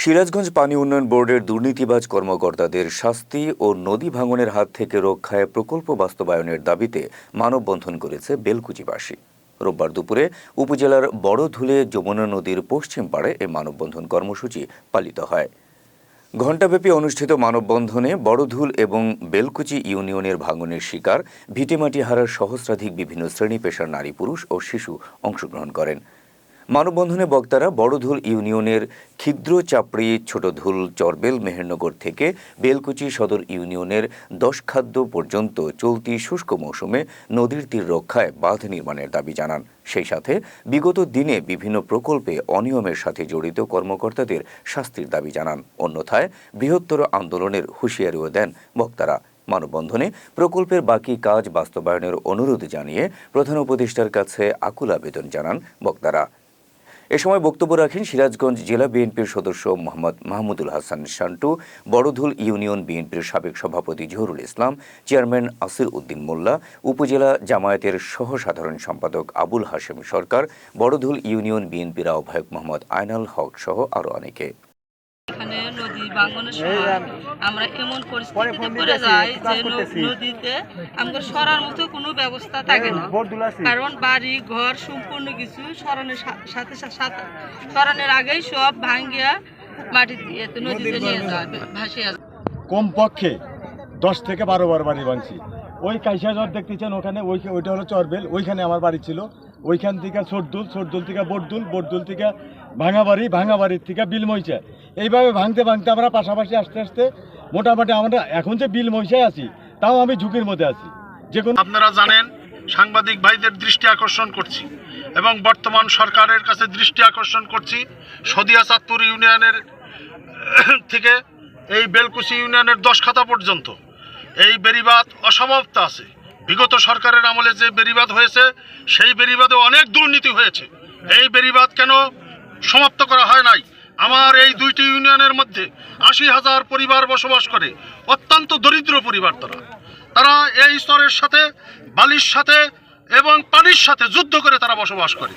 সিরাজগঞ্জ পানি উন্নয়ন বোর্ডের দুর্নীতিবাজ কর্মকর্তাদের শাস্তি ও নদী ভাঙনের হাত থেকে রক্ষায় প্রকল্প বাস্তবায়নের দাবিতে মানববন্ধন করেছে বেলকুচিবাসী। রোববার দুপুরে উপজেলার বড়ধুলে যমুনা নদীর পশ্চিম পাড়ে এই মানববন্ধন কর্মসূচি পালিত হয়। ঘণ্টাব্যাপী অনুষ্ঠিত মানববন্ধনে বড়ধুল এবং বেলকুচি ইউনিয়নের ভাঙনের শিকার ভিটেমাটি হারার সহস্রাধিক বিভিন্ন শ্রেণী পেশার নারী পুরুষ ও শিশু অংশগ্রহণ করেন। মানববন্ধনে বক্তারা বড়ধুল ইউনিয়নের ক্ষিদ্র চাপড়ি ছোটধুল চরবেল মেহেরনগর থেকে বেলকুচি সদর ইউনিয়নের 10 খাদ্য পর্যন্ত চলতি শুষ্ক মৌসুমে নদীর তীর রক্ষায় বাঁধ নির্মাণের দাবি জানান। সেই সাথে বিগত দিনে বিভিন্ন প্রকল্পে অনিয়মের সাথে জড়িত কর্মকর্তাদের শাস্তির দাবি জানান। অন্যথায় বৃহত্তর আন্দোলনের হুঁশিয়ারিও দেন বক্তারা। মানববন্ধনে প্রকল্পের বাকি কাজ বাস্তবায়নের অনুরোধ জানিয়ে প্রধান উপদেষ্টার কাছে আকুল আবেদন জানান বক্তারা। এ সময় বক্তব্য রাখেন সিরাজগঞ্জ জেলা বিএনপির সদস্য মোহাম্মদ মাহমুদুল হাসান শান্টু, বড়ধুল ইউনিয়ন বিএনপির সাবেক সভাপতি জহুরুল ইসলাম, চেয়ারম্যান আসির উদ্দিন মোল্লা, উপজেলা জামায়াতের সহ সাধারণ সম্পাদক আবুল হাশেম সরকার, বড়ধুল ইউনিয়ন বিএনপির আহ্বায়ক মোহাম্মদ আয়নাল হক সহ আরও অনেকে। এখানে নদী ভাঙনের সময় আমরা এমন পরিস্থিতিতে পড়ে যাই যে নদীতে আমাদের সরার মতো কোনো ব্যবস্থা থাকে না, কারণ বাড়ি ঘর সম্পূর্ণ কিছু সরানোর সাথে সাথে সরানোর আগেই সব ভাঙ্গিয়া মাটি দিয়ে নদীতে নিয়ে যায়, ভাসিয়ে যায়। কমপক্ষে 10 থেকে 12 বার বাড়ি ভাঙছি। ওই কাইসাজর দেখতেছেন ওখানে, ওইটা হলো চরবেল, ওইখানে আমার বাড়ি ছিল। ওইখান থেকে ছোটদুল থেকে বড়দুল থেকে ভাঙাবাড়ির থেকে বিলমইচা, এইভাবে ভাঙতে আমরা পাশাপাশি আস্তে আস্তে মোটামুটি আমরা এখন যে বিলমইচায় আছি তাও আমি ঝুঁকির মধ্যে আছি। যে কোনো আপনারা জানেন, সাংবাদিক ভাইদের দৃষ্টি আকর্ষণ করছি এবং বর্তমান সরকারের কাছে দৃষ্টি আকর্ষণ করছি, সদিয়া চাঁদপুর ইউনিয়নের থেকে এই বেলকুচি ইউনিয়নের 10 খাতা পর্যন্ত এই বেড়িবাঁধ অসমাপ্ত আছে। বিগত সরকারের আমলে যে বেড়িবাঁধ হয়েছে সেই বেড়িবাঁধে অনেক দুর্নীতি হয়েছে। এই বেড়িবাঁধ কেন সমাপ্ত করা হয় নাই? আমার এই 2টি ইউনিয়নের মধ্যে 80,000 পরিবার বসবাস করে, অত্যন্ত দরিদ্র পরিবার। তারা এই স্তরের সাথে, বালির সাথে এবং পানির সাথে যুদ্ধ করে তারা বসবাস করে।